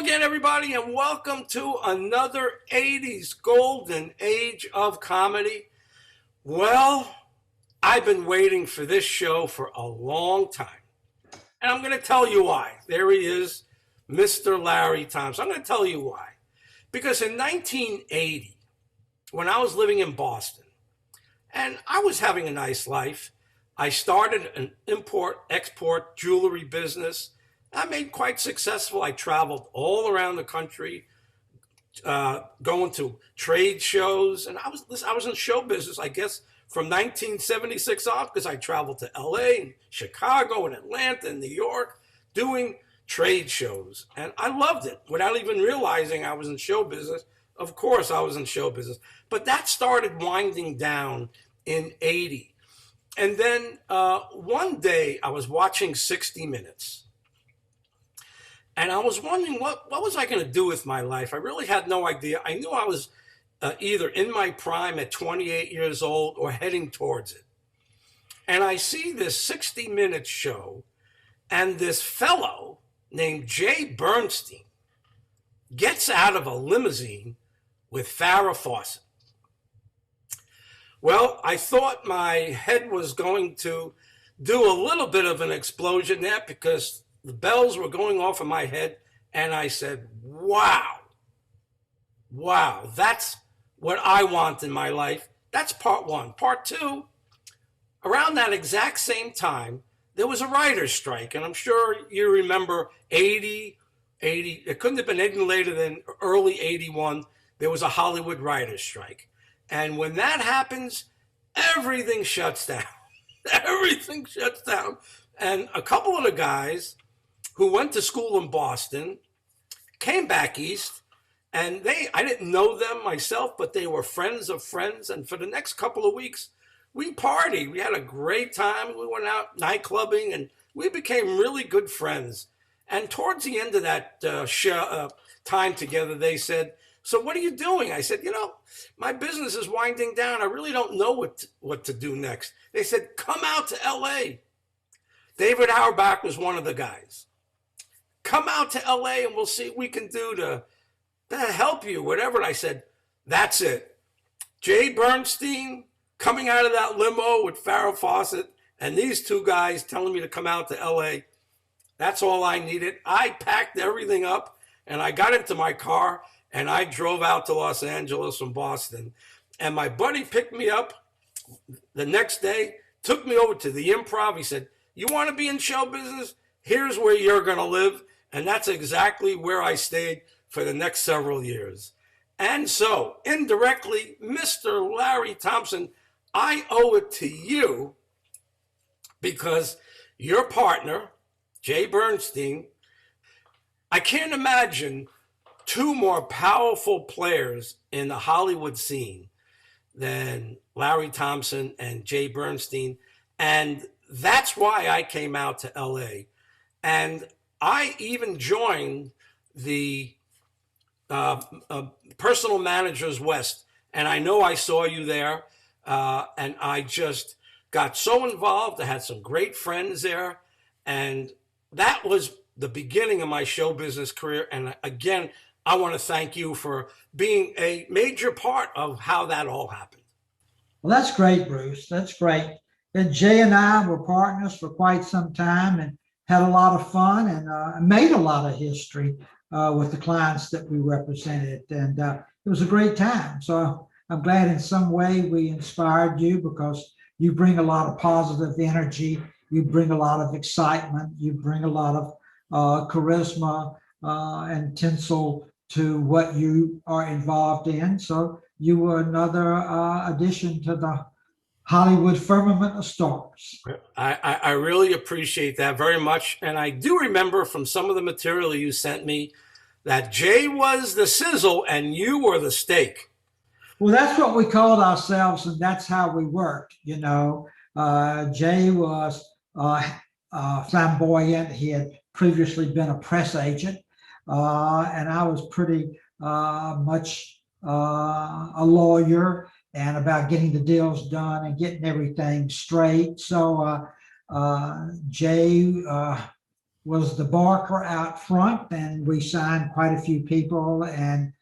again, everybody, and welcome to another 80s golden age of comedy. Well, I've been waiting for this show for a long time, and I'm going to tell you why. There he is, Mr. Larry Thompson. I'm going to tell you why. Because in 1980, when I was living in Boston, and I was having a nice life, I started an import-export jewelry business. I made quite successful. I traveled all around the country, going to trade shows, and I was in show business, I guess, from 1976 on, because I traveled to LA and Chicago and Atlanta and New York doing trade shows. And I loved it without even realizing I was in show business. Of course, I was in show business. But that started winding down in 80. And then one day I was watching 60 Minutes. And I was wondering, what was I going to do with my life? I really had no idea. I knew I was either in my prime at 28 years old or heading towards it. And I see this 60 Minutes show, and this fellow named Jay Bernstein gets out of a limousine with Farrah Fawcett. Well, I thought my head was going to do a little bit of an explosion there because the bells were going off in my head, and I said, wow, that's what I want in my life. That's part one. Part two, around that exact same time, there was a writer's strike, and I'm sure you remember 80, it couldn't have been any later than early 81, there was a Hollywood writer's strike. And when that happens, everything shuts down. Everything shuts down. And a couple of the guys who went to school in Boston came back east, and I didn't know them myself, but they were friends of friends. And for the next couple of weeks, we partied. We had a great time. We went out nightclubbing, and we became really good friends. And towards the end of that time together, they said, "So what are you doing?" I said, my business is winding down. I really don't know what to do next. They said, "Come out to LA. David Auerbach was one of the guys. Come out to LA and we'll see what we can do to help you, whatever." And I said, that's it. Jay Bernstein coming out of that limo with Farrah Fawcett and these two guys telling me to come out to LA. That's all I needed. I packed everything up and I got into my car and I drove out to Los Angeles from Boston. And my buddy picked me up the next day, took me over to the Improv. He said, "You want to be in show business? Here's where you're going to live." And that's exactly where I stayed for the next several years. And so, indirectly, Mr. Larry Thompson, I owe it to you because your partner, Jay Bernstein, I can't imagine two more powerful players in the Hollywood scene than Larry Thompson and Jay Bernstein. And that's why I came out to LA. And I even joined the Personal Managers West. And I know I saw you there. And I just got so involved. I had some great friends there. And that was the beginning of my show business career. And again, I want to thank you for being a major part of how that all happened. Well, that's great, Bruce. That's great. And Jay and I were partners for quite some time and had a lot of fun and made a lot of history with the clients that we represented. And it was a great time. So I'm glad in some way we inspired you because you bring a lot of positive energy. You bring a lot of excitement. You bring a lot of charisma and tinsel to what you are involved in. So you were another addition to the Hollywood firmament of stars. I really appreciate that very much. And I do remember from some of the material you sent me that Jay was the sizzle and you were the steak. Well, that's what we called ourselves, and that's how we worked. Jay was flamboyant. He had previously been a press agent, and I was pretty much a lawyer and about getting the deals done and getting everything straight. So Jay was the Barker out front, and we signed quite a few people and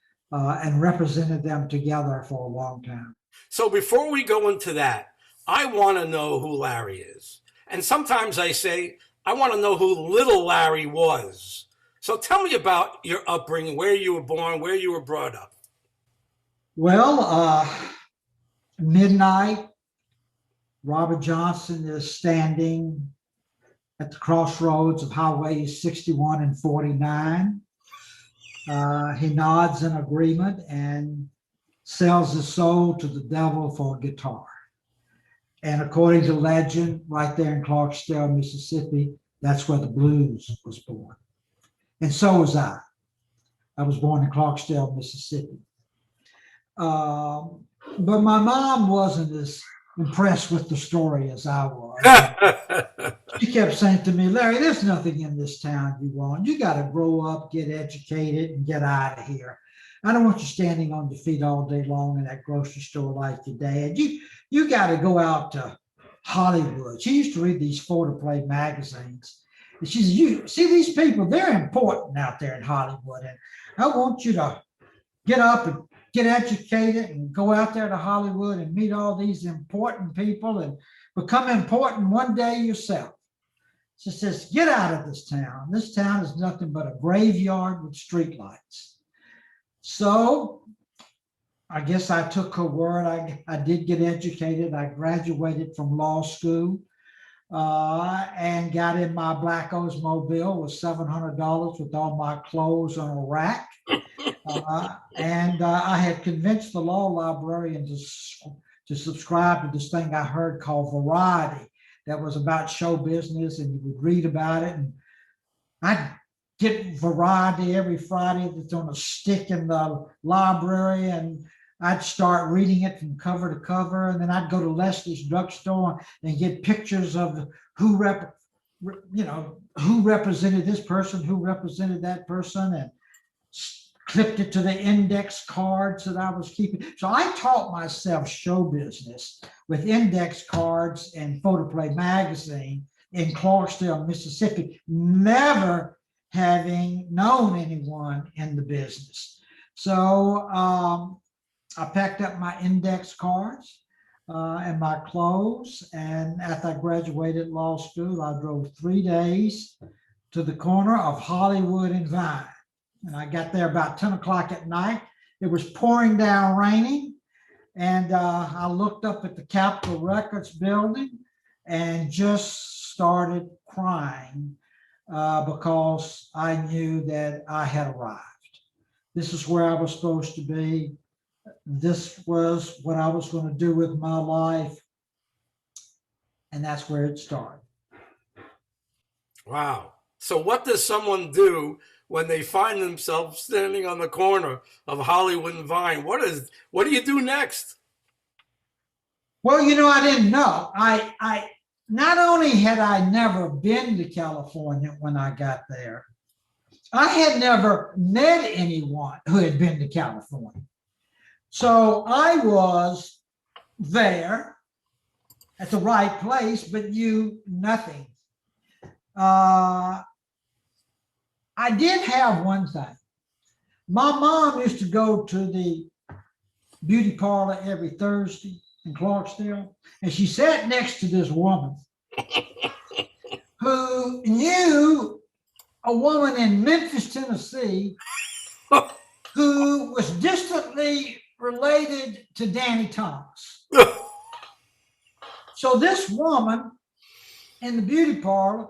represented them together for a long time. So before we go into that, I want to know who Larry is. And sometimes I say, I want to know who little Larry was. So tell me about your upbringing, where you were born, where you were brought up. Well, midnight, Robert Johnson is standing at the crossroads of highways 61 and 49. He nods in agreement and sells his soul to the devil for a guitar. And according to legend, right there in Clarksdale, Mississippi, that's where the blues was born. And so was I. I was born in Clarksdale, Mississippi. But my mom wasn't as impressed with the story as I was. She kept saying to me, Larry, there's nothing in this town you want. You got to grow up, get educated, and get out of here. I don't want you standing on your feet all day long in that grocery store like your dad. You got to go out to Hollywood. She used to read these photoplay magazines. And she said, you see these people, they're important out there in Hollywood. And I want you to get up and get educated and go out there to Hollywood and meet all these important people and become important one day yourself. She says, get out of this town. This town is nothing but a graveyard with streetlights. So I guess I took her word. I did get educated. I graduated from law school and got in my Black Oldsmobile with $700 with all my clothes on a rack. And I had convinced the law librarian to subscribe to this thing I heard called Variety that was about show business, and you would read about it. And I'd get Variety every Friday that's on a stick in the library, and I'd start reading it from cover to cover. And then I'd go to Leslie's drugstore and get pictures of who represented this person, who represented that person, and clipped it to the index cards that I was keeping. So I taught myself show business with index cards and Photoplay magazine in Clarksdale, Mississippi, never having known anyone in the business. So I packed up my index cards and my clothes. And after I graduated law school, I drove 3 days to the corner of Hollywood and Vine. And I got there about 10 o'clock at night. It was pouring down raining. And I looked up at the Capitol Records building and just started crying because I knew that I had arrived. This is where I was supposed to be. This was what I was going to do with my life. And that's where it started. Wow. So what does someone do when they find themselves standing on the corner of Hollywood and Vine? What do you do next? Well, I didn't know. I not only had I never been to California when I got there, I had never met anyone who had been to California. So I was there at the right place, but knew nothing. I did have one thing. My mom used to go to the beauty parlor every Thursday in Clarksdale, and she sat next to this woman who knew a woman in Memphis, Tennessee, who was distantly related to Danny Thomas. So this woman in the beauty parlor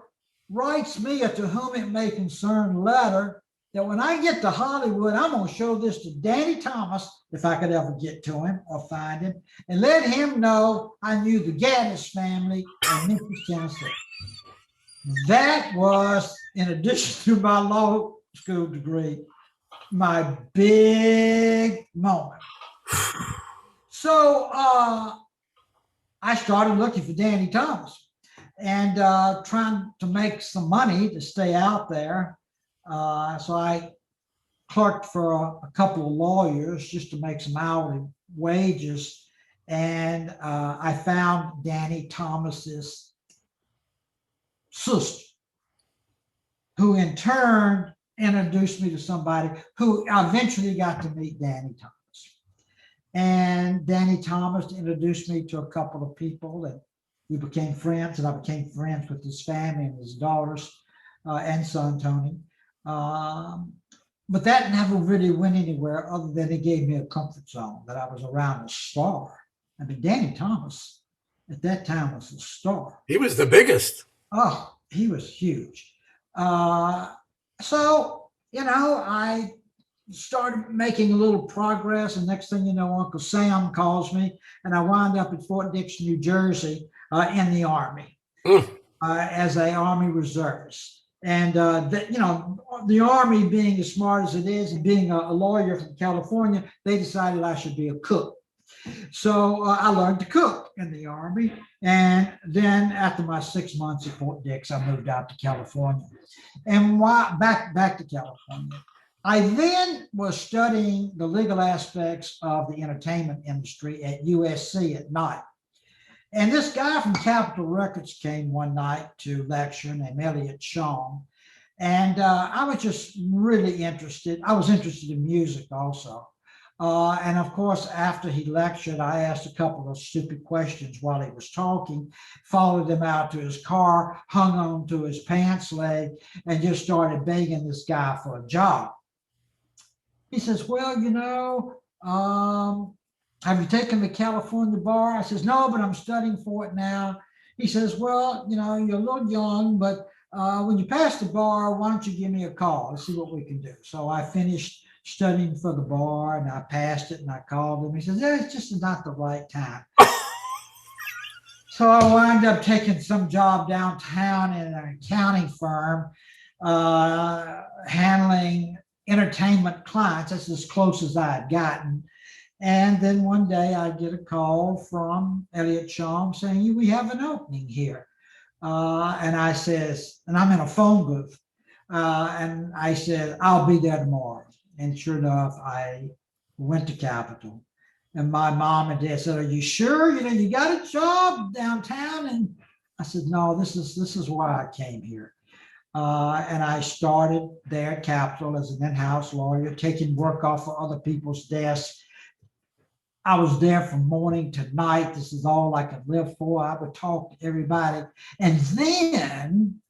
writes me a to whom it may concern letter that when I get to Hollywood, I'm going to show this to Danny Thomas, if I could ever get to him or find him, and let him know I knew the Gaddis family in Memphis, Tennessee. That was, in addition to my law school degree, my big moment. So I started looking for Danny Thomas and trying to make some money to stay out there. So I clerked for a couple of lawyers just to make some hourly wages. And I found Danny Thomas's sister. who in turn introduced me to somebody who I eventually got to meet Danny Thomas. And Danny Thomas introduced me to a couple of people, and we became friends, and I became friends with his family and his daughters and son, Tony. But that never really went anywhere other than it gave me a comfort zone that I was around a star. I mean, Danny Thomas at that time was a star. He was the biggest. Oh, he was huge. So, I started making a little progress, and next thing you know, Uncle Sam calls me, and I wound up at Fort Dix, New Jersey, in the Army as a Army reservist. And the Army, being as smart as it is, and being a lawyer from California, they decided I should be a cook. So I learned to cook in the Army, and then after my 6 months at Fort Dix, I moved out to California, and back to California. I then was studying the legal aspects of the entertainment industry at USC at night. And this guy from Capitol Records came one night to lecture, named Elliot Shaw. And I was just really interested. I was interested in music also. And of course, after he lectured, I asked a couple of stupid questions while he was talking, followed him out to his car, hung on to his pants leg, and just started begging this guy for a job. He says, well, have you taken the California bar? I says, no, but I'm studying for it now. He says, well, you're a little young, but when you pass the bar, why don't you give me a call? Let's see what we can do. So I finished studying for the bar, and I passed it, and I called him. He says, it's just not the right time. So I wound up taking some job downtown in an accounting firm, handling entertainment clients. That's as close as I had gotten. And then one day I get a call from Elliot Shaw saying, we have an opening here. And I says, and I'm in a phone booth. And I said, I'll be there tomorrow. And sure enough, I went to Capitol. And my mom and dad said, are you sure? You got a job downtown? And I said, no, this is why I came here. And I started there at Capitol as an in-house lawyer, taking work off of other people's desks. I was there from morning to night. This is all I could live for. I would talk to everybody. And then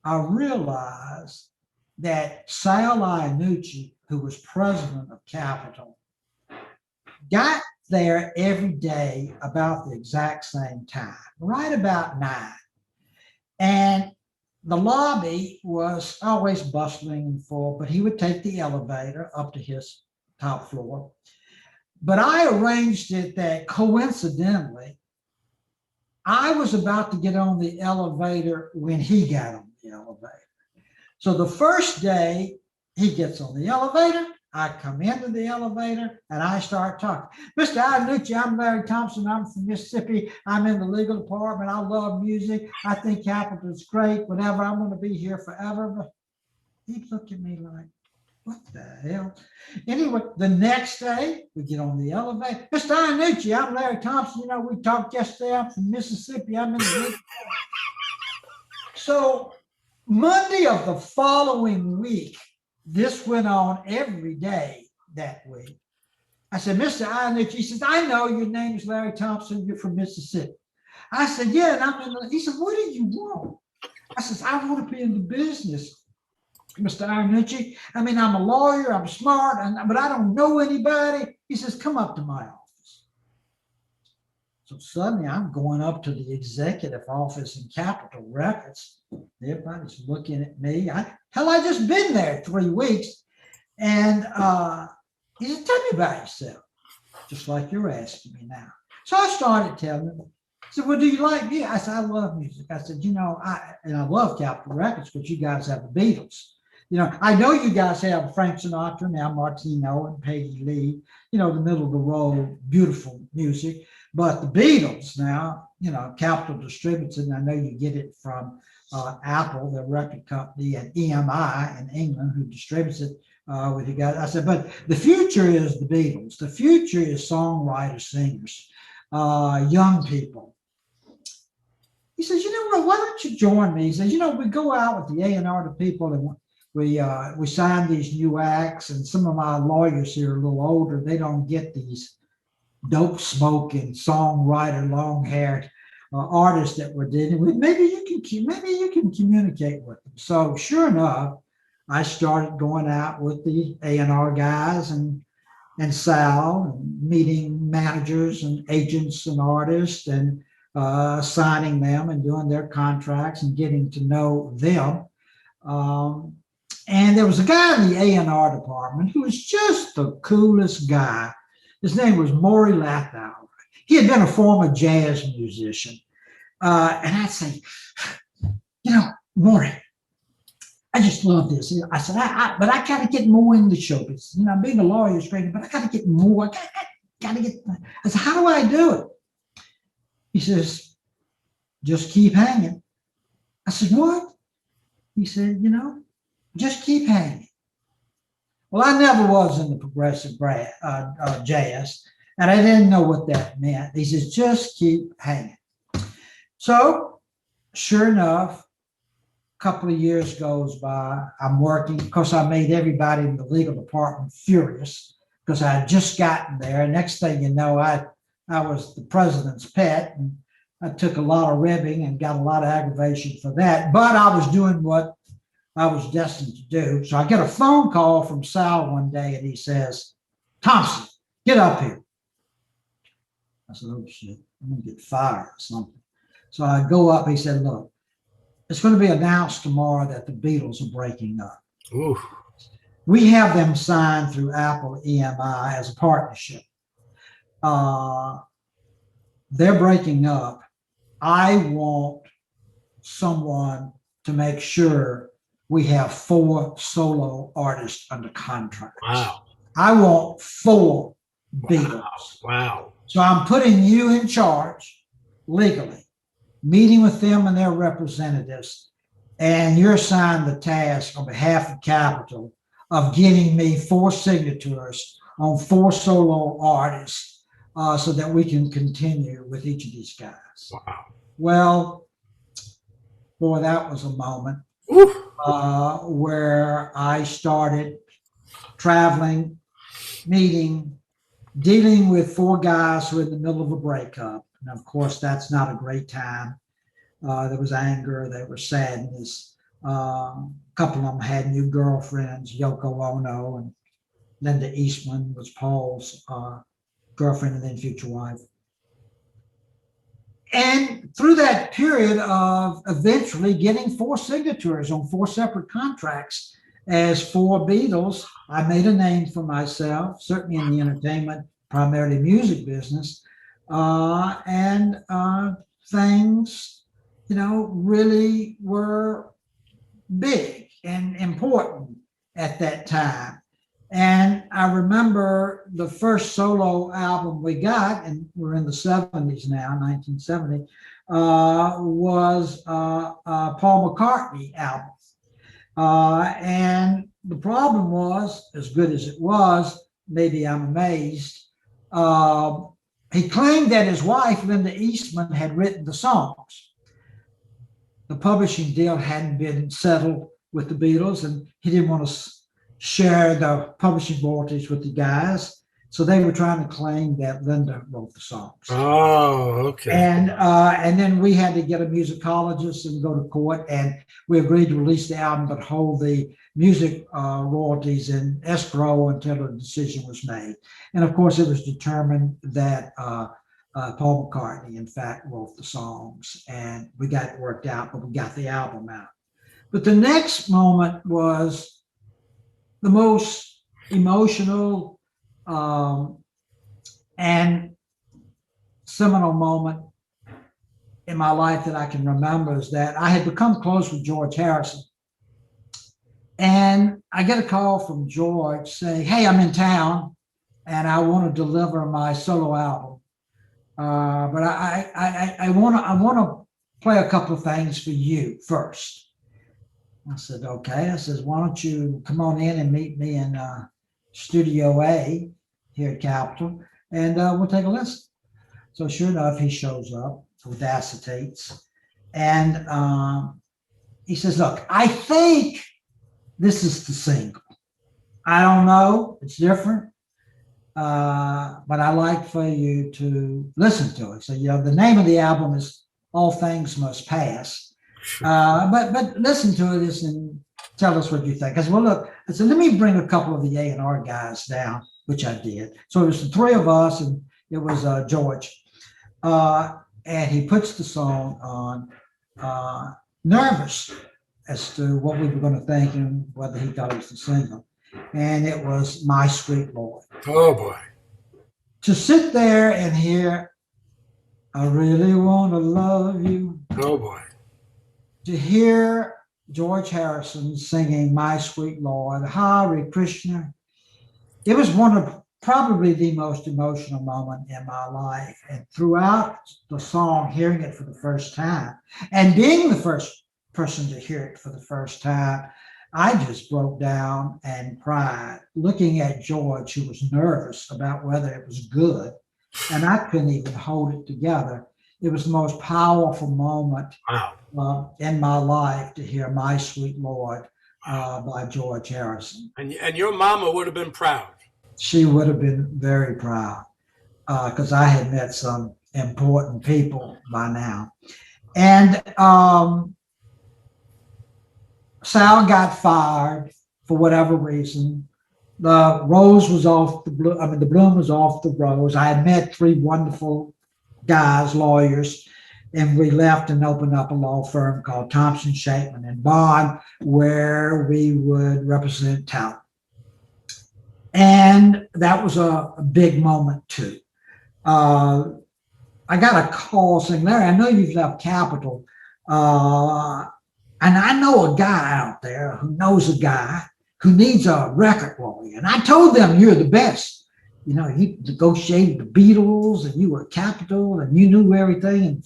I realized that Sal Iannucci, who was president of Capitol, got there every day about the exact same time, right about 9. And the lobby was always bustling and full, but he would take the elevator up to his top floor. But I arranged it that coincidentally, I was about to get on the elevator when he got on the elevator. So the first day he gets on the elevator, I come into the elevator and I start talking. Mr. Iannucci, I'm Larry Thompson. I'm from Mississippi. I'm in the legal department. I love music. I think Capitol is great. Whatever. I'm going to be here forever. But he looked at me like, what the hell? Anyway, the next day we get on the elevator. Mr. Iannucci, I'm Larry Thompson. We talked yesterday. I'm from Mississippi. I'm in the legal department. So Monday of the following week, this went on every day that week. I said, Mr. Iannucci, he says, I know your name is Larry Thompson. You're from Mississippi. I said, yeah, and I'm in the, he said, what do you want? I says, I want to be in the business, Mr. Iannucci. I mean, I'm a lawyer, I'm smart, but I don't know anybody. He says, come up to my office. So suddenly I'm going up to the executive office in Capitol Records. Everybody's looking at me. I just been there 3 weeks. And he said, tell me about yourself, just like you're asking me now. So I started telling him. He said, well, do you like music? I said, I love music. I said, I love Capitol Records because you guys have the Beatles. I know you guys have Frank Sinatra, now Martino and Peggy Lee, the middle of the road, beautiful music. But the Beatles now, Capitol distributes it, and I know you get it from Apple, the record company, and EMI in England, who distributes it with you guys. I said, but the future is the Beatles. The future is songwriters, singers, young people. He says, you know what, why don't you join me? He says, you know, we go out with the A&R to people and we sign these new acts, and some of my lawyers here are a little older. They don't get these dope smoking songwriter, long haired artists that we're dealing with. Maybe you can communicate with them. So sure enough, I started going out with the A&R guys and Sal, and meeting managers and agents and artists, and signing them and doing their contracts and getting to know them. And there was a guy in the A&R department who was just the coolest guy. His name was Maury Lathauer. He had been a former jazz musician. And I'd say, you know, Maury, I just love this. I said, but I got to get more in the show business. You know, being a lawyer is great, but I got to get more. I got to get. I said, how do I do it? He says, just keep hanging. I said, what? He said, you know, just keep hanging. Well, I never was in the progressive jazz, and I didn't know what that meant. He says, just keep hanging. So, sure enough, a couple of years goes by. I'm working. Of course, I made everybody in the legal department furious because I had just gotten there. Next thing you know, I was the president's pet, and I took a lot of ribbing and got a lot of aggravation for that. But I was doing what I was destined to do. So I get a phone call from Sal one day, and he says, Thompson, get up here. I said, oh, shit, I'm going to get fired or something. So I go up. He said, look, it's going to be announced tomorrow that the Beatles are breaking up. Ooh. We have them signed through Apple EMI as a partnership. They're breaking up. I want someone to make sure we have 4 solo artists under contract. Wow. I want 4 Beatles. Wow. So I'm putting you in charge legally, meeting with them and their representatives, and you're assigned the task on behalf of Capitol of getting me 4 signatures on 4 solo artists so that we can continue with each of these guys. Wow. Well, boy, that was a moment where I started traveling, meeting, dealing with 4 guys who were in the middle of a breakup. And of course, that's not a great time. There was anger, there was sadness. A couple of them had new girlfriends, Yoko Ono and Linda Eastman was Paul's girlfriend and then future wife. And through that period of eventually getting 4 signatures on 4 separate contracts as 4 Beatles, I made a name for myself, certainly in the entertainment, primarily music business. And things, you know, really were big and important at that time. And I remember the first solo album we got, and we're in the 70s now, 1970, was a Paul McCartney album. And the problem was, as good as it was, maybe I'm amazed, he claimed that his wife, Linda Eastman, had written the songs. The publishing deal hadn't been settled with the Beatles, and he didn't want to share the publishing royalties with the guys. So they were trying to claim that Linda wrote the songs. Oh, okay. And then we had to get a musicologist and go to court, and we agreed to release the album but hold the music royalties in escrow until a decision was made. And of course, it was determined that Paul McCartney, in fact, wrote the songs, and we got it worked out, but we got the album out. But the next moment was the most emotional and seminal moment in my life that I can remember is that I had become close with George Harrison. And I get a call from George saying, hey, I'm in town and I want to deliver my solo album. But I want to play a couple of things for you first. I said, okay. I says, why don't you come on in and meet me in Studio A here at Capitol, and we'll take a listen. So sure enough, he shows up with acetates, And he says, look, I think this is the single. I don't know. It's different. But I like for you to listen to it. So, the name of the album is All Things Must Pass. But listen to it and tell us what you think. I said, well, look, I said, let me bring a couple of the A&R guys down, which I did. So it was the three of us, and it was George. And he puts the song on, nervous as to what we were going to think and whether he thought it was the single. And it was My Sweet Lord. Oh, boy. To sit there and hear, I really want to love you. Oh, boy. To hear George Harrison singing My Sweet Lord, Hare Krishna. It was one of probably the most emotional moment in my life. And throughout the song, hearing it for the first time and being the first person to hear it for the first time, I just broke down and cried, looking at George, who was nervous about whether it was good, and I couldn't even hold it together. It was the most powerful moment in my life to hear My Sweet Lord by George Harrison. And your mama would have been proud. She would have been very proud because I had met some important people by now. And Sal got fired for whatever reason. The rose was off the bloom. The bloom was off the rose. I had met three wonderful guys, lawyers, and we left and opened up a law firm called Thompson, Shapeman and Bond, where we would represent talent. And that was a big moment too. I got a call saying, Larry, I know you've left Capitol. And I know a guy out there who knows a guy who needs a record lawyer. And I told them you're the best. You negotiated the Beatles and you were at Capitol and you knew everything in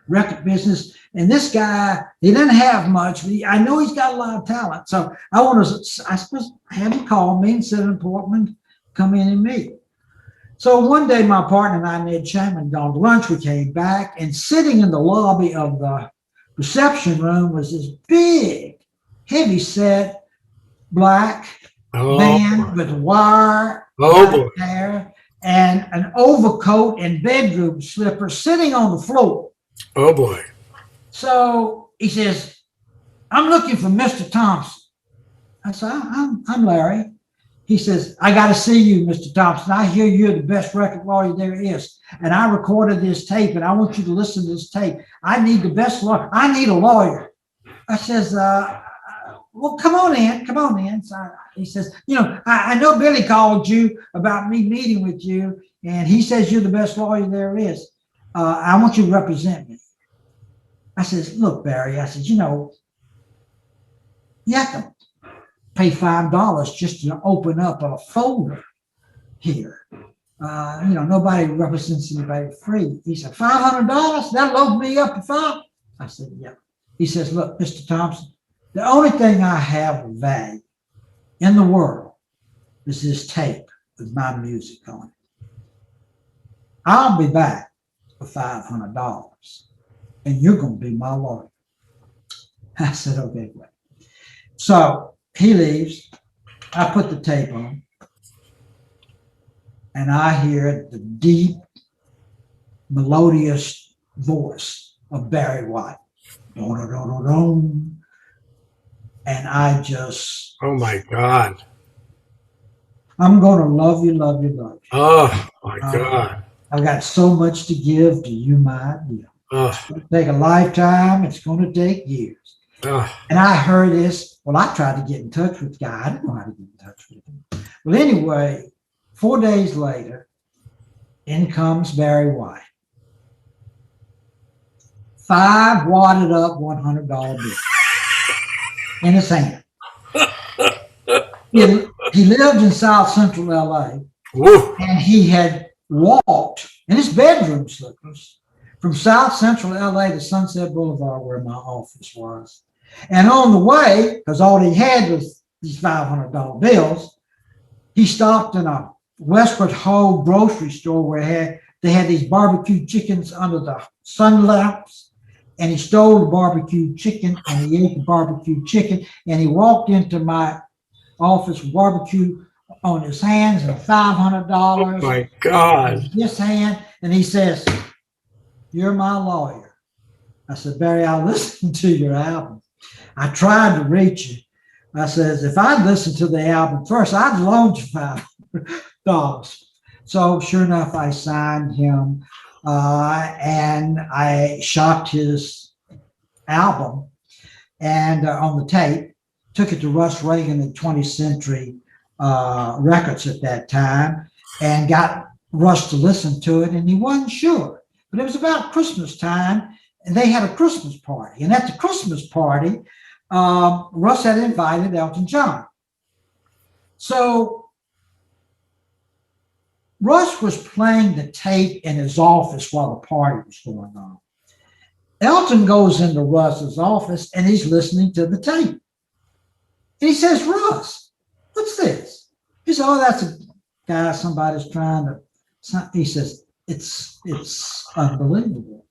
record business. And this guy, he didn't have much, but I know he's got a lot of talent. So I suppose have him call me and sit in Portland, come in and meet. So one day my partner and I, Ned Chapman, gone to lunch. We came back and sitting in the lobby of the reception room was this big, heavy set, black man with wire, hair, and an overcoat and bedroom slippers sitting on the floor. Oh, boy. So he says, I'm looking for Mr. Thompson. I said, I'm Larry. He says, I got to see you, Mr. Thompson. I hear you're the best record lawyer there is. And I recorded this tape, and I want you to listen to this tape. I need the best lawyer. I need a lawyer. I says, well, come on in. So he says, I know Billy called you about me meeting with you, and he says you're the best lawyer there is. I want you to represent me. I says, look, Barry, I said, you have to pay $5 just to open up a folder here. Nobody represents anybody free. He said, $500? That'll open me up to $5. I said, yeah. He says, look, Mr. Thompson, the only thing I have of value in the world is this tape with my music on it. I'll be back for $500, and you're going to be my lawyer. I said, okay, great. So he leaves. I put the tape on, and I hear the deep, melodious voice of Barry White. And I just... Oh, my God. I'm going to love you, love you, love you. Oh, my God. I've got so much to give to you, my dear. It's going to take a lifetime. It's going to take years. And I heard this. Well, I tried to get in touch with the guy. I didn't know how to get in touch with him. Well, anyway, 4 days later, in comes Barry White. 5 wadded up $100 bills in his hand. He lived in South Central LA. Woo. And he had walked in his bedroom slippers from South Central LA to Sunset Boulevard, where my office was. And on the way, because all he had was these $500 bills, he stopped in a Westward Ho grocery store where they had these barbecue chickens under the sun lamps. and he stole the barbecue chicken, and he ate the barbecue chicken, and he walked into my office with barbecue on his hands and Oh $500 my in God. this hand, and he says, "You're my lawyer." I said, "Barry, I listened to your album. I tried to reach you." I says, "If I'd listened to the album first, I'd loaned you $500." So sure enough, I signed him, and I shopped his album and on the tape, took it to Russ Reagan at 20th Century Records at that time, and got Russ to listen to it, and he wasn't sure. But it was about Christmas time, and they had a Christmas party. And at the Christmas party, Russ had invited Elton John. So Russ was playing the tape in his office while the party was going on. Elton goes into Russ's office and he's listening to the tape. And he says, "Russ, what's this?" He said, "Oh, that's a guy somebody's trying to." He says, It's unbelievable."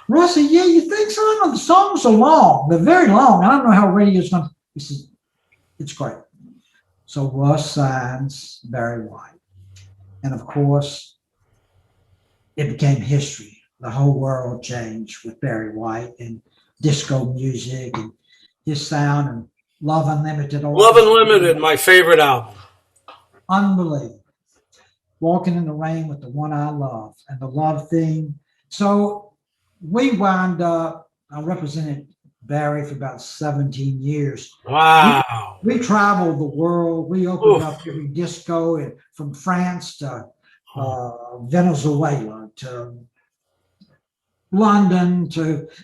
Russ said, "Yeah, you think so? I know the songs are long. They're very long. I don't know how radio's going to." He says, "It's great." So Russ signs Barry White. And of course, it became history. The whole world changed with Barry White and disco music and his sound and Love Unlimited. Love Unlimited, my favorite album. Unbelievable. Walking in the Rain with the One I Love and the love theme. So we wound up, I represented Barry for about 17 years. Wow. We traveled the world. We opened up every disco from France to Venezuela to London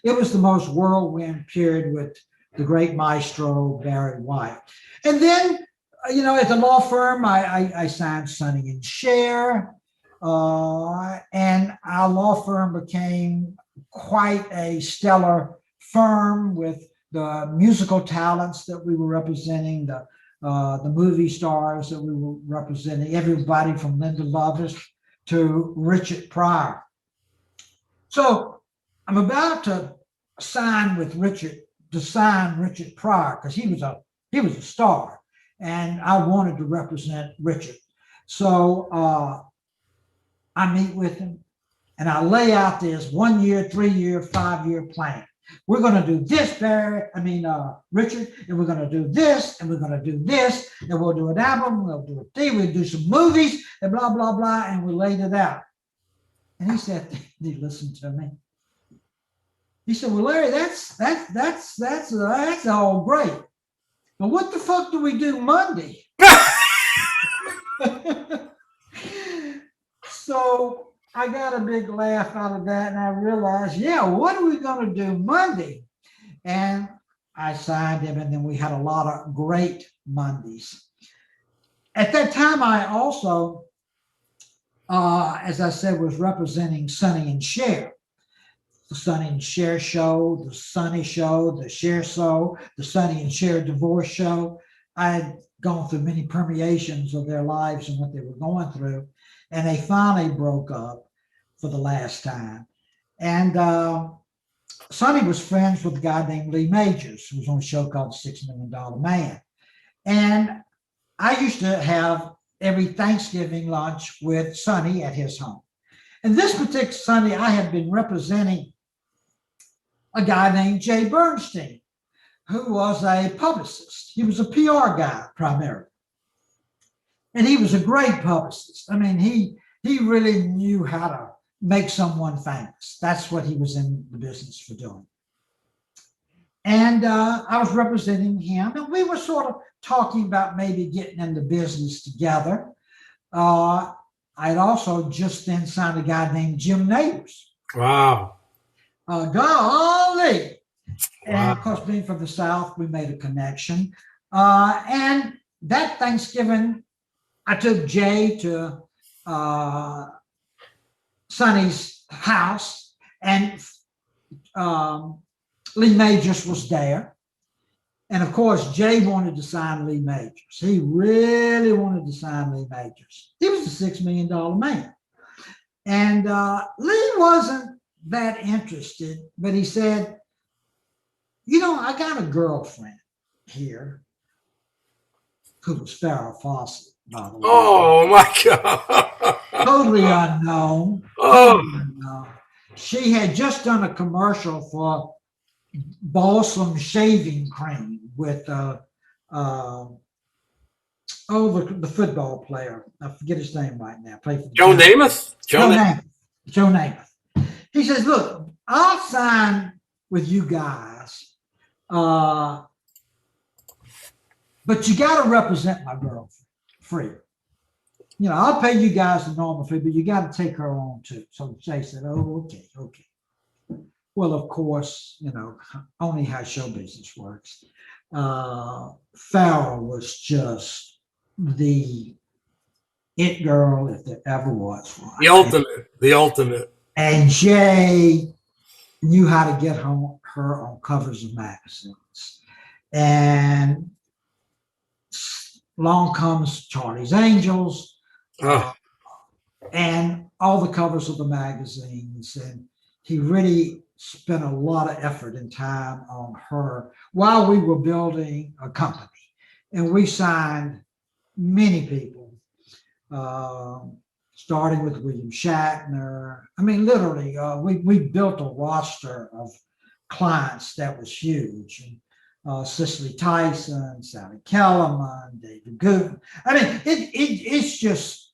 it was the most whirlwind period with the great maestro Barry White. And then, at the law firm, I signed Sonny and Cher, and our law firm became quite a stellar firm with the musical talents that we were representing, the movie stars that we were representing, everybody from Linda Lovelace to Richard Pryor. So I'm about to sign Richard Pryor because he was a star, and I wanted to represent Richard. So I meet with him, and I lay out this 1 year, 3 year, 5 year plan. We're going to do this, Richard, and we're going to do this, and we're going to do this, and we'll do an album, we'll do a thing, we'll do some movies, and blah, blah, blah, and we laid it out. And he said, he listened to me. He said, "Well, Larry, that's all great. But what the fuck do we do Monday?" So I got a big laugh out of that, and I realized, yeah, what are we going to do Monday? And I signed him, and then we had a lot of great Mondays. At that time, I also, as I said, was representing Sonny and Cher. The Sonny and Cher show, the Sonny show, the Cher show, the Sonny and Cher divorce show. I had gone through many permeations of their lives and what they were going through. And they finally broke up for the last time. And Sonny was friends with a guy named Lee Majors, who was on a show called The $6 Million Man. And I used to have every Thanksgiving lunch with Sonny at his home. And this particular Sunday, I had been representing a guy named Jay Bernstein, who was a publicist. He was a PR guy primarily. And he was a great publicist. I mean, he really knew how to make someone famous. That's what he was in the business for doing. And I was representing him, and we were sort of talking about maybe getting into business together. I had also just then signed a guy named Jim Neighbors. Wow. Golly. And of course, being from the South, we made a connection. And that Thanksgiving, I took Jay to Sonny's house, and Lee Majors was there. And of course, Jay wanted to sign Lee Majors. He really wanted to sign Lee Majors. He was a $6 million man. And Lee wasn't that interested, but he said, I got a girlfriend here who was Farrah Fawcett, by the way. Oh my God. Totally unknown. Oh, Totally unknown. She had just done a commercial for balsam shaving cream with the football player. I forget his name right now. Played for the Joe Giants. Namath? Joe Namath. Joe Namath. He says, "Look, I'll sign with you guys, but you got to represent my girlfriend free. I'll pay you guys the normal fee, but you got to take her on too." So Jay said, "Oh, okay." Well, of course, only how show business works. Farrah was just the it girl if there ever was one. The ultimate. And Jay knew how to get her on covers of magazines. And along comes Charlie's Angels, and all the covers of the magazines. And he really spent a lot of effort and time on her while we were building a company. And we signed many people, starting with William Shatner. I mean, literally, we built a roster of clients that was huge. And Cicely Tyson, Sally Kellerman, David Gooden. I mean, it's just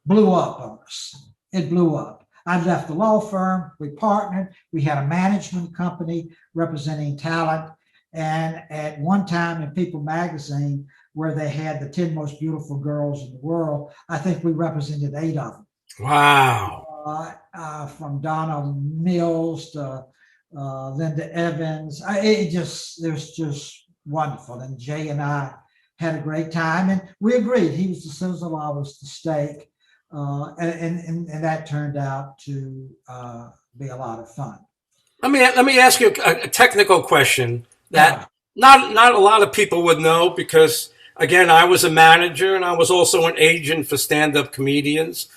blew up on us. It blew up. I left the law firm. We partnered. We had a management company representing talent. And at one time in People magazine, where they had the 10 most beautiful girls in the world, I think we represented 8 of them. Wow. From Donna Mills to Linda Evans. It was just wonderful. And Jay and I had a great time. And we agreed. He was the sizzle, I was the steak. And that turned out to be a lot of fun. Let me ask you a technical question that not a lot of people would know, because again, I was a manager and I was also an agent for stand-up comedians.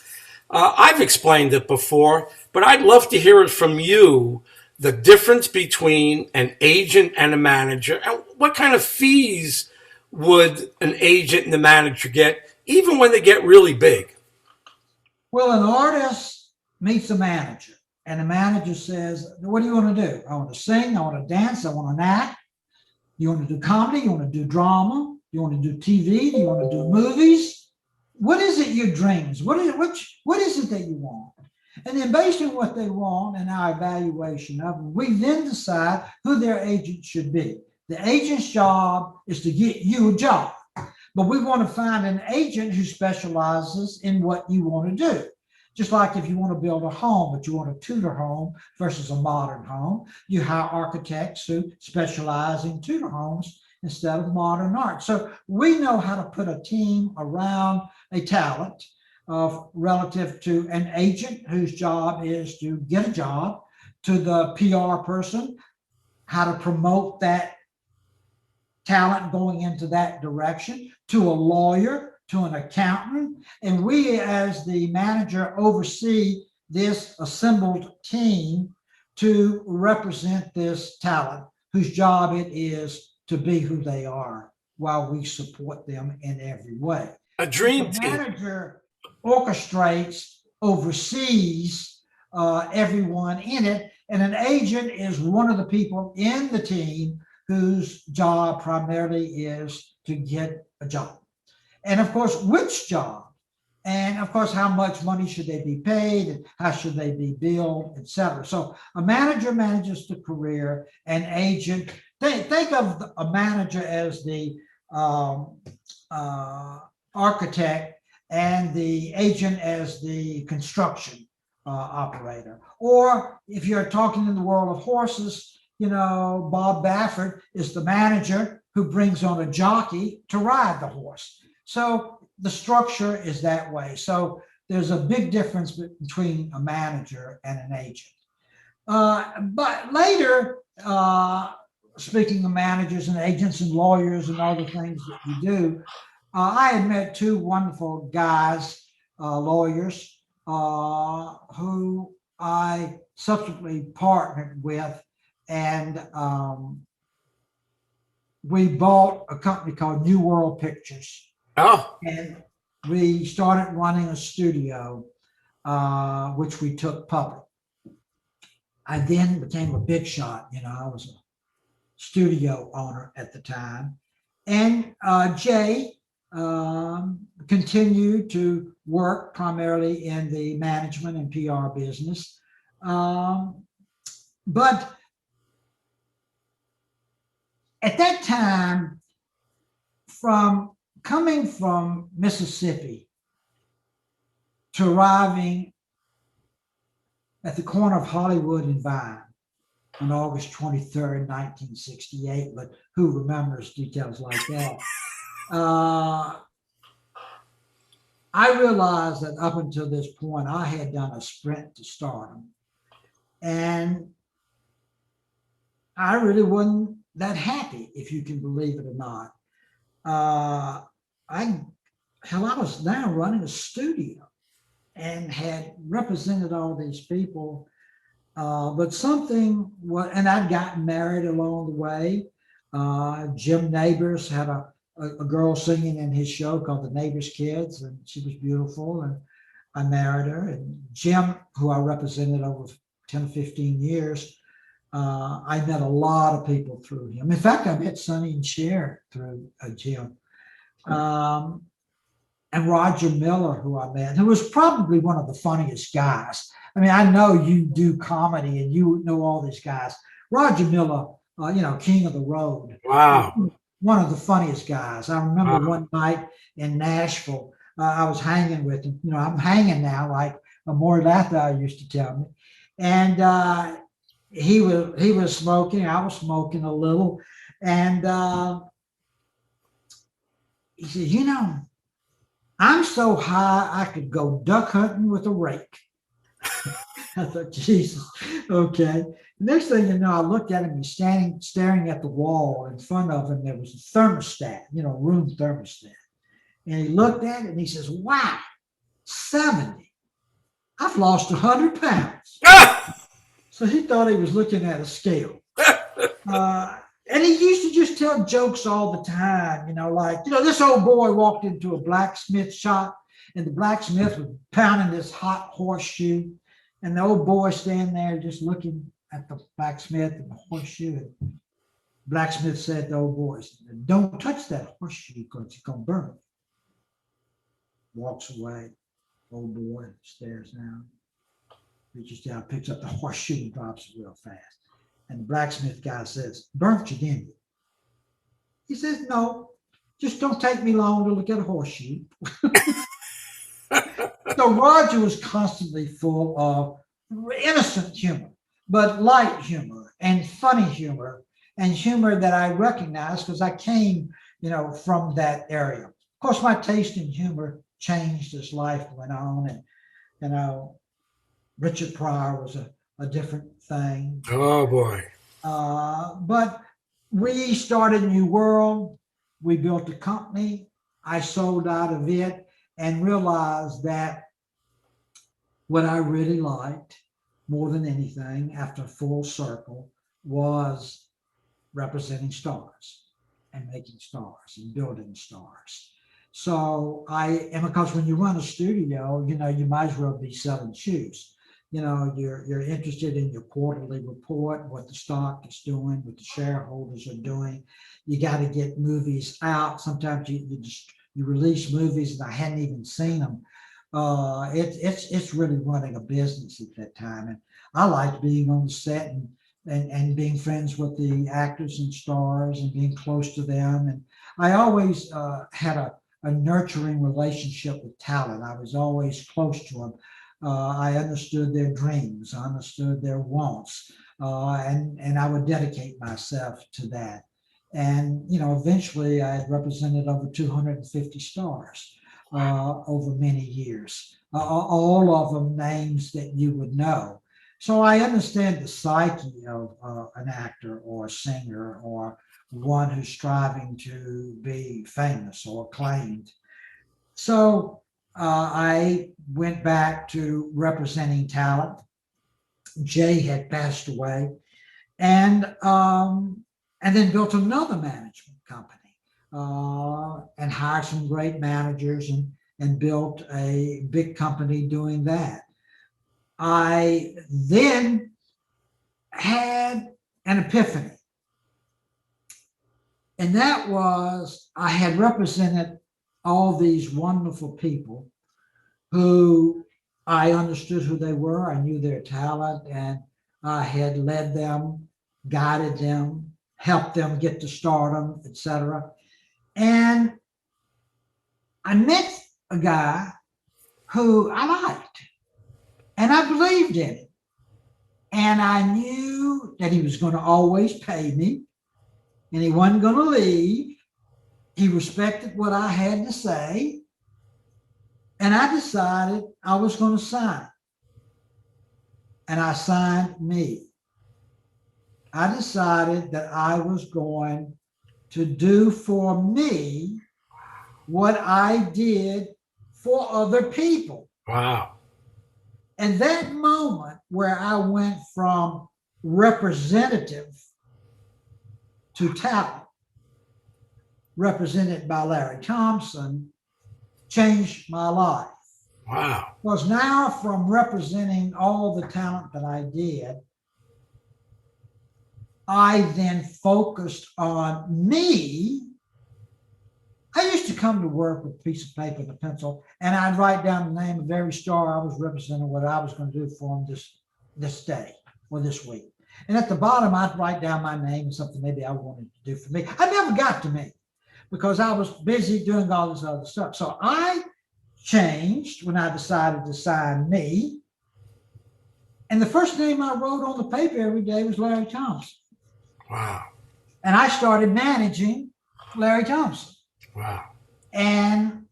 I've explained it before, but I'd love to hear it from you. The difference between an agent and a manager, and what kind of fees would an agent and the manager get, even when they get really big? Well, an artist meets a manager, and the manager says, "What do you want to do? I want to sing, I want to dance, I want to act. You want to do comedy, you want to do drama, you want to do TV, you want to do movies. What is it your dreams? What is it that you want?" And then based on what they want and our evaluation of them, we then decide who their agent should be. The agent's job is to get you a job. But we want to find an agent who specializes in what you want to do. Just like if you want to build a home, but you want a Tudor home versus a modern home, you hire architects who specialize in Tudor homes instead of modern art. So we know how to put a team around a talent relative to an agent whose job is to get a job, to the PR person, how to promote that talent going into that direction, to a lawyer, to an accountant. And we, as the manager, oversee this assembled team to represent this talent, whose job it is to be who they are, while we support them in every way. A dream team. The manager orchestrates, oversees everyone in it, and an agent is one of the people in the team whose job primarily is to get a job. And of course, which job? And of course, how much money should they be paid? And how should they be billed, et cetera? So a manager manages the career, an agent, think of a manager as the architect and the agent as the construction operator. Or if you're talking in the world of horses, Bob Baffert is the manager who brings on a jockey to ride the horse. So the structure is that way. So there's a big difference between a manager and an agent. But later, speaking of managers and agents and lawyers and all the things that we do, I had met 2 wonderful guys, lawyers, who I subsequently partnered with, and we bought a company called New World Pictures, Oh, and we started running a studio, which we took public. I then became a big shot. I was a studio owner at the time. And Jay continued to work primarily in the management and PR business. But at that time, from coming from Mississippi to arriving at the corner of Hollywood and Vine on August 23rd, 1968, but who remembers details like that? I realized that up until this point, I had done a sprint to stardom. And I really wasn't that happy, if you can believe it or not. I was now running a studio and had represented all these people. But something, and I'd gotten married along the way. Jim Neighbors had a girl singing in his show called The Neighbors Kids, and she was beautiful, and I married her. And Jim, who I represented over 10 or 15 years, I met a lot of people through him. In fact, I met Sonny and Cher through Jim. And Roger Miller, who I met, who was probably one of the funniest guys. I mean, I know you do comedy and you know all these guys. Roger Miller, King of the Road. wow. One of the funniest guys. I remember one night in Nashville, I was hanging with him. I'm hanging now, like Mordatha used to tell me. And he was smoking. I was smoking a little. And he said, I'm so high I could go duck hunting with a rake. I thought, Jesus, okay. Next thing you know, I looked at him. He's staring at the wall in front of him. There was a thermostat, room thermostat. And he looked at it and he says, wow, 70. I've lost 100 pounds. So he thought he was looking at a scale. And he used to just tell jokes all the time, this old boy walked into a blacksmith shop and the blacksmith was pounding this hot horseshoe. And the old boy standing there just looking at the blacksmith and the horseshoe. And blacksmith said to the old boy, don't touch that horseshoe because it's going to burn. Walks away. Old boy stares down. Reaches down, picks up the horseshoe and drops it real fast. And the blacksmith guy says, burnt you, didn't you? He says, no, just don't take me long to look at a horseshoe. So Roger was constantly full of innocent humor, but light humor and funny humor and humor that I recognized because I came, from that area. Of course, my taste in humor changed as life went on. And, Richard Pryor was a different thing. Oh, boy. But we started New World. We built a company. I sold out of it and realized that what I really liked more than anything after full circle was representing stars and making stars and building stars. So because when you run a studio, you might as well be selling shoes. You're interested in your quarterly report, what the stock is doing, what the shareholders are doing. You got to get movies out. Sometimes you release movies and I hadn't even seen them. It's really running a business at that time. And I liked being on the set and being friends with the actors and stars and being close to them. And I always had a nurturing relationship with talent. I was always close to them. I understood their dreams, I understood their wants, and I would dedicate myself to that. And, eventually I had represented over 250 stars over many years, all of them names that you would know. So I understand the psyche of an actor or a singer or one who's striving to be famous or acclaimed. So I went back to representing talent. Jay had passed away, and then built another management company, and hired some great managers, and built a big company doing that. I then had an epiphany, and that was I had represented all these wonderful people who I understood who they were. I knew their talent, and I had led them, guided them, helped them get to stardom, etc. And I met a guy who I liked, and I believed in him. And I knew that he was going to always pay me, and he wasn't going to leave. He respected what I had to say. And I decided I was going to sign. And I signed me. I decided that I was going to do for me what I did for other people. Wow. And that moment where I went from representative to talent, represented by Larry Thompson, changed my life. Wow. Because now, from representing all the talent that I did, I then focused on me. I used to come to work with a piece of paper and a pencil, and I'd write down the name of every star I was representing, what I was going to do for them this day or this week. And at the bottom, I'd write down my name and something maybe I wanted to do for me. I never got to me because I was busy doing all this other stuff. So I changed when I decided to sign me. And the first name I wrote on the paper every day was Larry Thompson. Wow. And I started managing Larry Thompson. Wow. And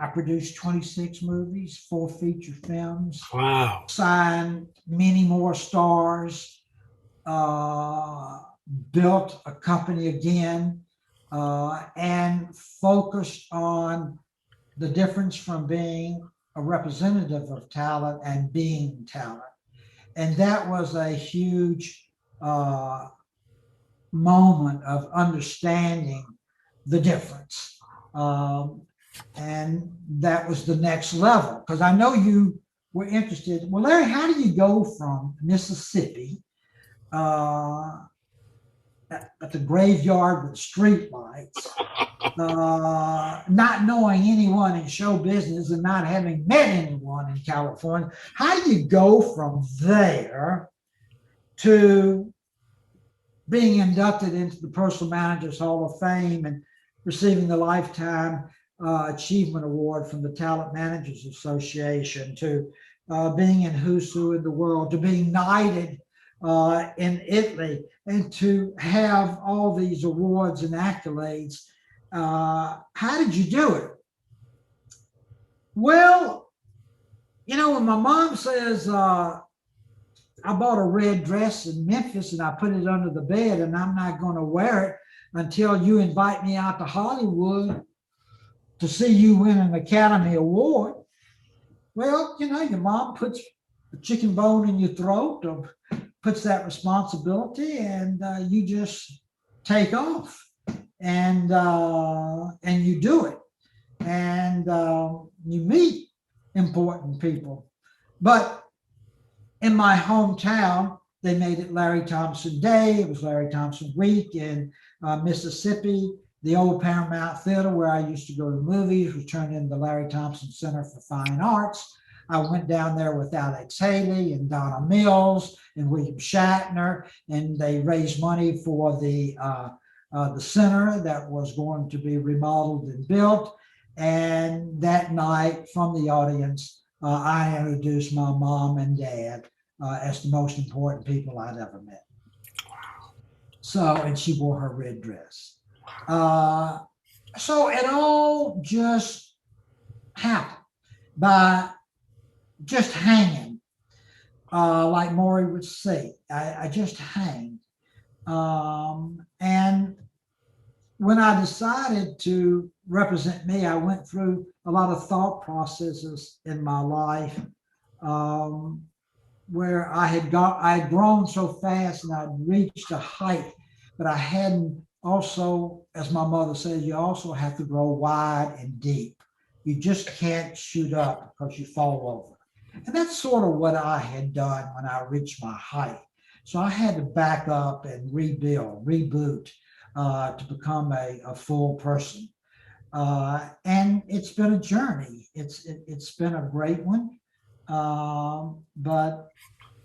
I produced 26 movies, 4 feature films. Wow. Signed many more stars, built a company again, and focused on the difference from being a representative of talent and being talent. And that was a huge moment of understanding the difference. And that was the next level, because I know you were interested. Well, Larry, how do you go from Mississippi at the graveyard with streetlights, not knowing anyone in show business and not having met anyone in California? How do you go from there to being inducted into the Personal Managers Hall of Fame and receiving the Lifetime Achievement Award from the Talent Managers Association, to being in Who's Who in the World, to being knighted in Italy, and to have all these awards and accolades? How did you do it? Well, you know, when my mom says, I bought a red dress in Memphis and I put it under the bed and I'm not going to wear it until you invite me out to Hollywood to see you win an Academy Award. Well, you know, your mom puts a chicken bone in your throat, or puts that responsibility, and you just take off, and you do it, and you meet important people. But in my hometown, they made it Larry Thompson Day. It was Larry Thompson Week in Mississippi. The old Paramount Theater, where I used to go to the movies, was turned into the Larry Thompson Center for Fine Arts. I went down there with Alex Haley and Donna Mills and William Shatner, and they raised money for the center that was going to be remodeled and built. And that night, from the audience, I introduced my mom and dad as the most important people I'd ever met. So, and she wore her red dress. So it all just happened by just hanging, like Maury would say. I just hang. And when I decided to represent me, I went through a lot of thought processes in my life. where I had grown so fast and I'd reached a height, but I hadn't also, as my mother said, you also have to grow wide and deep. You just can't shoot up because you fall over. And that's sort of what I had done when I reached my height. So I had to back up and rebuild, reboot to become a full person. And it's been a journey. It's been a great one, but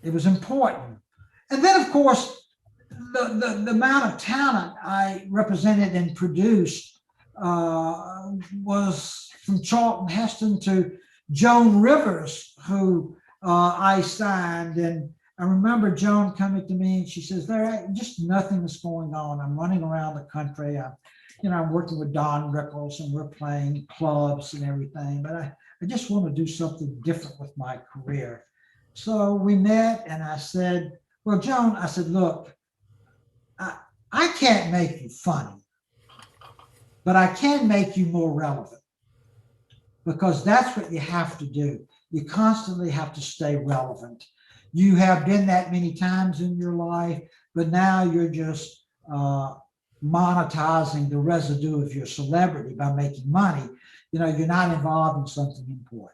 it was important. And then, of course, the amount of talent I represented and produced was from Charlton Heston to Joan Rivers, who I signed. And I remember Joan coming to me and she says, there just nothing is going on. I'm running around the country. I'm working with Don Rickles and we're playing clubs and everything, but I just want to do something different with my career. So we met and I said, well, Joan, I said, look, I can't make you funny, but I can make you more relevant, because that's what you have to do. You constantly have to stay relevant. You have been that many times in your life, but now you're just monetizing the residue of your celebrity by making money. You're not involved in something important.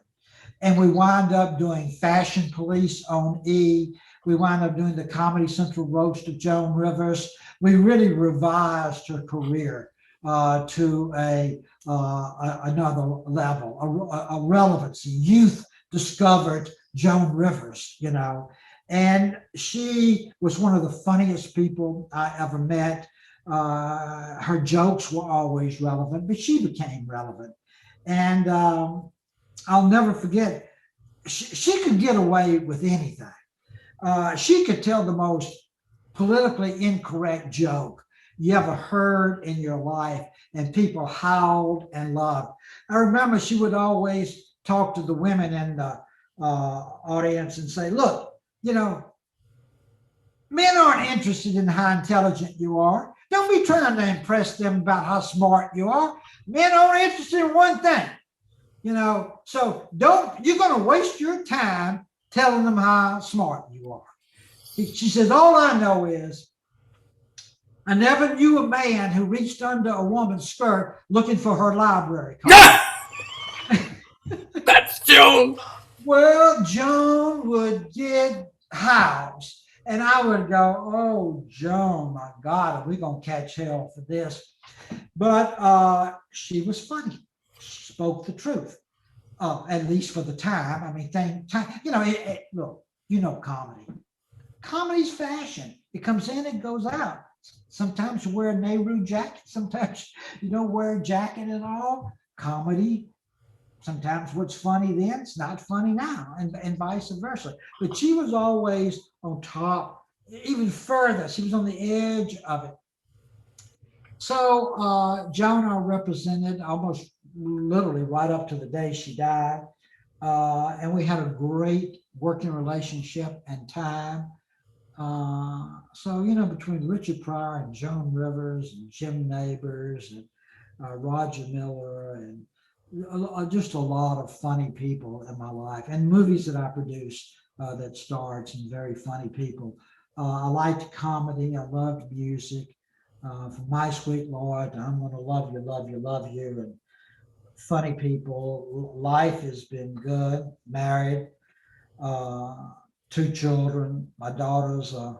And we wind up doing Fashion Police on E. We wind up doing the Comedy Central roast of Joan Rivers. We really revised her career to another level, a relevancy. Youth discovered Joan Rivers, and she was one of the funniest people I ever met. Her jokes were always relevant, but she became relevant. And I'll never forget, she could get away with anything. She could tell the most politically incorrect joke you ever heard in your life, and people howled and loved. I remember she would always talk to the women in the audience and say, look, men aren't interested in how intelligent you are. Don't be trying to impress them about how smart you are. Men are interested in one thing, so you're going to waste your time telling them how smart you are. She says, all I know is I never knew a man who reached under a woman's skirt looking for her library card. That's Joan. Well, Joan would get howls. And I would go, oh, Joan, my God, are we going to catch hell for this? But she was funny. She spoke the truth, at least for the time. I mean, look, comedy. Comedy's fashion. It comes in, it goes out. Sometimes you wear a Nehru jacket. Sometimes you don't wear a jacket at all. Comedy. Sometimes what's funny then, it's not funny now, and vice versa. But she was always on top, even further. She was on the edge of it. So Joan I represented almost literally right up to the day she died. And we had a great working relationship and time. So, between Richard Pryor and Joan Rivers and Jim Neighbors and Roger Miller and just a lot of funny people in my life, and movies that I produced that starred some very funny people. I liked comedy. I loved music. From My Sweet Lord, I'm Gonna Love You, Love You, Love You, and funny people. Life has been good. Married, 2 children. My daughter's a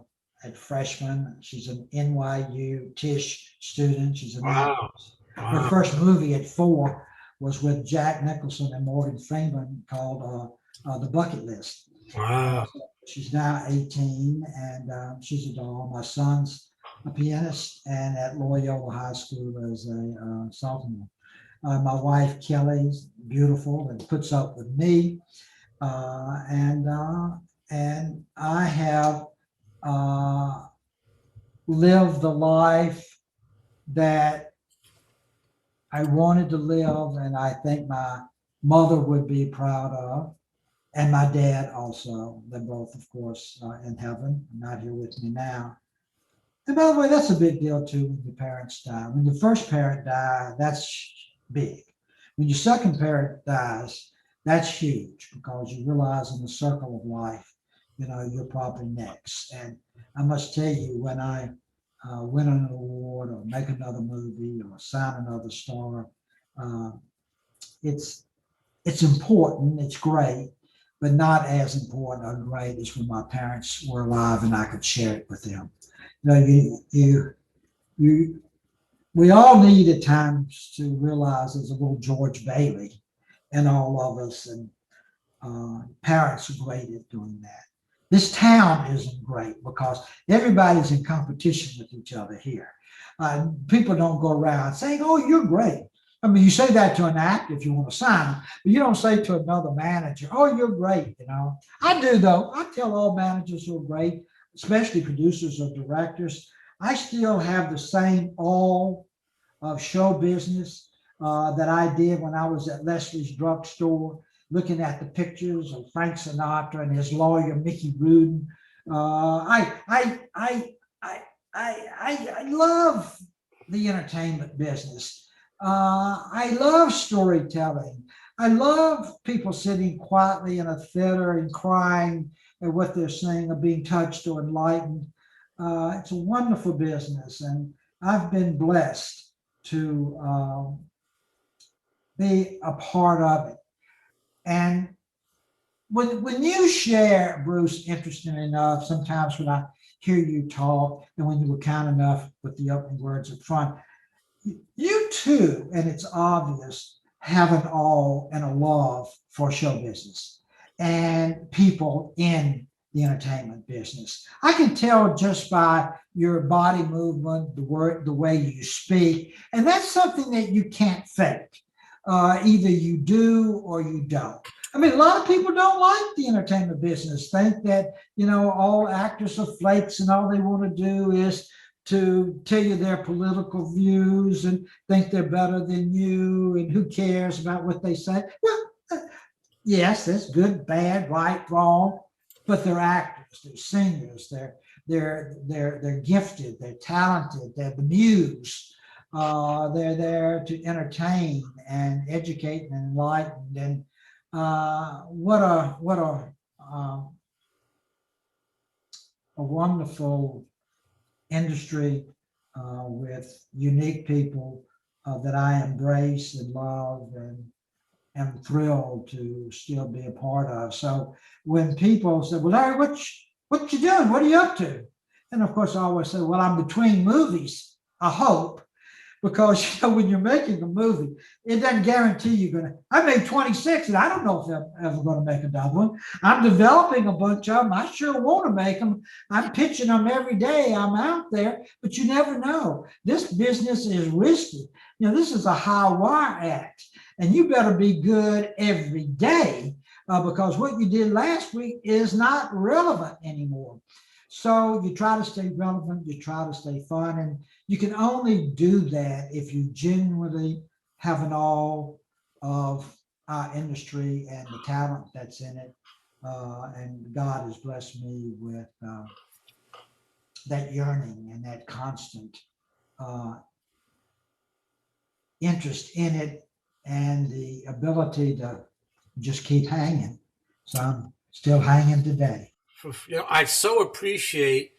freshman. She's an NYU Tisch student. She's an Wow. Her first movie at 4 was with Jack Nicholson and Morgan Freeman called The Bucket List. Wow. She's now 18 and she's a doll. My son's a pianist and at Loyola High School as a sophomore. My wife, Kelly's beautiful and puts up with me. And I have lived the life that I wanted to live, and I think my mother would be proud of, and my dad also. They're both, of course, in heaven, not here with me now. And by the way, that's a big deal too when your parents die. When your first parent dies, that's big. When your second parent dies, That's huge because you realize in the circle of life, you're probably next. And I must tell you, when I win an award or make another movie or sign another star, uh, it's it's important, it's great, but not as important or great as when my parents were alive and I could share it with them. You we all need at times to realize there's a little George Bailey in all of us, and parents are great at doing that. This town isn't great because everybody's in competition with each other here. People don't go around saying, "Oh, you're great." I mean, you say that to an actor if you want to sign them, but you don't say to another manager, "Oh, you're great." I do though. I tell all managers who are great, especially producers or directors, I still have the same awe of show business that I did when I was at Leslie's drugstore, looking at the pictures of Frank Sinatra and his lawyer Mickey Rudin. I love the entertainment business. I love storytelling. I love people sitting quietly in a theater and crying at what they're seeing or being touched or enlightened. It's a wonderful business, and I've been blessed to be a part of it. And when you share, Bruce, interesting enough, sometimes when I hear you talk, and when you were kind enough with the opening words up front, you too, and it's obvious, have an awe and a love for show business and people in the entertainment business. I can tell just by your body movement, the way you speak, and that's something that you can't fake. Either you do or you don't. I mean, a lot of people don't like the entertainment business, think that, all actors are flakes and all they want to do is to tell you their political views and think they're better than you and who cares about what they say. Well, yes, that's good, bad, right, wrong, but they're actors, they're singers, they're gifted, they're talented, they're the muse. They're there to entertain and educate and enlighten. And what a wonderful industry with unique people that I embrace and love and am thrilled to still be a part of. So when people say, "Well, Larry, what you doing? What are you up to?" And of course, I always say, "Well, I'm between movies, I hope." Because when you're making a movie, it doesn't guarantee you're going to. I made 26, and I don't know if I'm ever going to make another one. I'm developing a bunch of them. I sure want to make them. I'm pitching them every day. I'm out there, but you never know. This business is risky. This is a high wire act, and you better be good every day because what you did last week is not relevant anymore. So you try to stay relevant, you try to stay fun, and you can only do that if you genuinely have an awe of our industry and the talent that's in it. And God has blessed me with that yearning and that constant interest in it and the ability to just keep hanging. So I'm still hanging today. I so appreciate,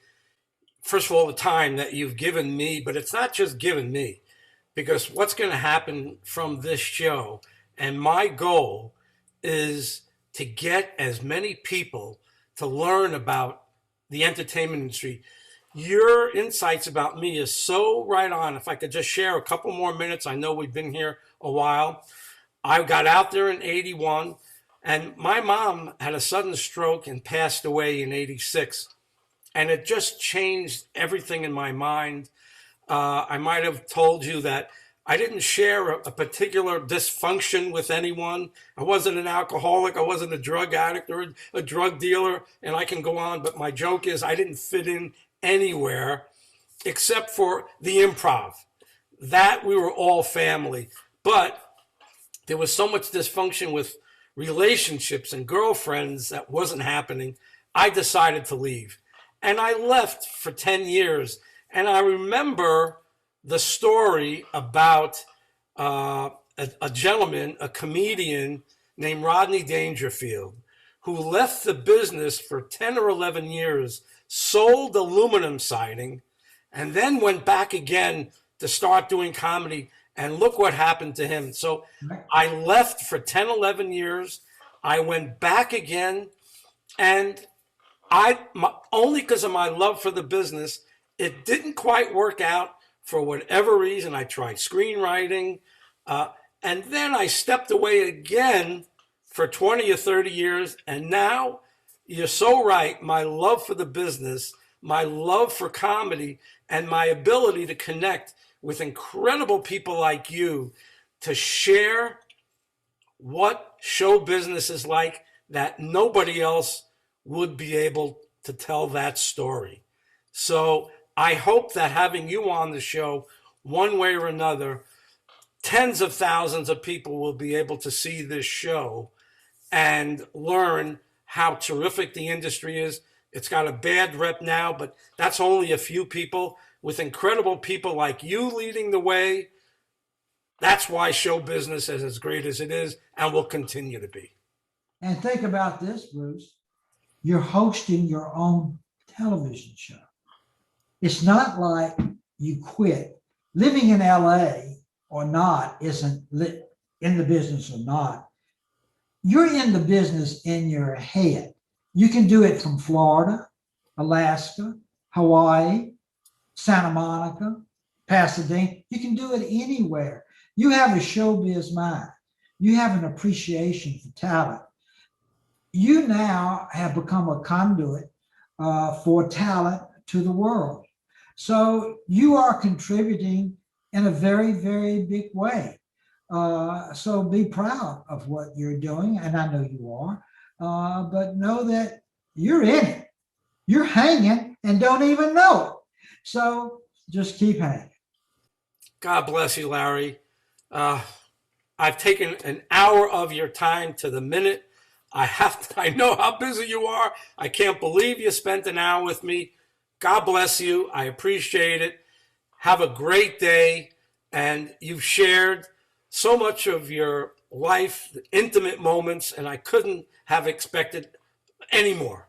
first of all, the time that you've given me, but it's not just given me, because what's going to happen from this show, and my goal is to get as many people to learn about the entertainment industry. Your insights about me is so right on. If I could just share a couple more minutes, I know we've been here a while. I got out there in 81. And my mom had a sudden stroke and passed away in 86. And it just changed everything in my mind. I might have told you that I didn't share a particular dysfunction with anyone. I wasn't an alcoholic. I wasn't a drug addict or a drug dealer. And I can go on. But my joke is I didn't fit in anywhere except for the improv. That we were all family. But there was so much dysfunction with relationships and girlfriends that wasn't happening. I decided to leave. And I left for 10 years. And I remember the story about a gentleman, a comedian, named Rodney Dangerfield, who left the business for 10 or 11 years, sold aluminum siding, and then went back again to start doing comedy. And look what happened to him. So I left for 10, 11 years. I went back again, and only because of my love for the business, it didn't quite work out for whatever reason. I tried screenwriting, and then I stepped away again for 20 or 30 years. And now, you're so right, my love for the business, my love for comedy, and my ability to connect with incredible people like you to share what show business is like, that nobody else would be able to tell that story. So I hope that having you on the show, one way or another, tens of thousands of people will be able to see this show and learn how terrific the industry is. It's got a bad rep now, but that's only a few people. With incredible people like you leading the way, that's why show business is as great as it is and will continue to be. And think about this, Bruce. You're hosting your own television show. It's not like you quit. Living in LA or not isn't in the business or not. You're in the business in your head. You can do it from Florida, Alaska, Hawaii, Santa Monica, Pasadena. You can do it anywhere. You have a showbiz mind. You have an appreciation for talent. You now have become a conduit for talent to the world. So you are contributing in a very, very big way. So be proud of what you're doing, and I know you are, but know that you're in it. You're hanging and don't even know it. So just keep hanging. God bless you, Larry. I've taken an hour of your time to the minute. I know how busy you are. I can't believe you spent an hour with me. God bless you. I appreciate it. Have a great day. And you've shared so much of your life, the intimate moments, and I couldn't have expected any more.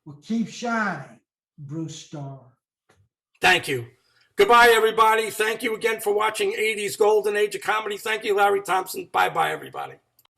Well, keep shining, Bruce Starr. Thank you. Goodbye, everybody. Thank you again for watching 80's Golden Age of Comedy. Thank you, Larry Thompson. Bye-bye, everybody.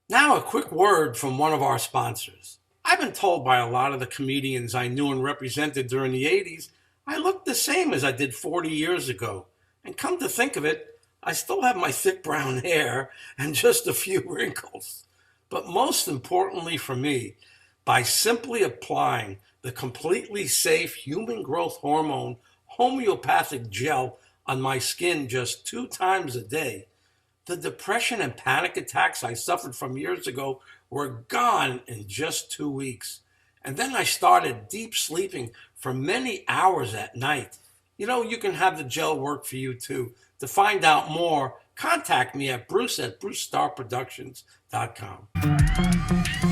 Now, a quick word from one of our sponsors. I've been told by a lot of the comedians I knew and represented during the 80s, I looked the same as I did 40 years ago. And come to think of it, I still have my thick brown hair and just a few wrinkles. But most importantly for me, by simply applying the completely safe human growth hormone homeopathic gel on my skin just 2 times a day, the depression and panic attacks I suffered from years ago were gone in just 2 weeks. And then I started deep sleeping for many hours at night. You know, you can have the gel work for you too. To find out more, contact me at bruce@brucestarproductions.com.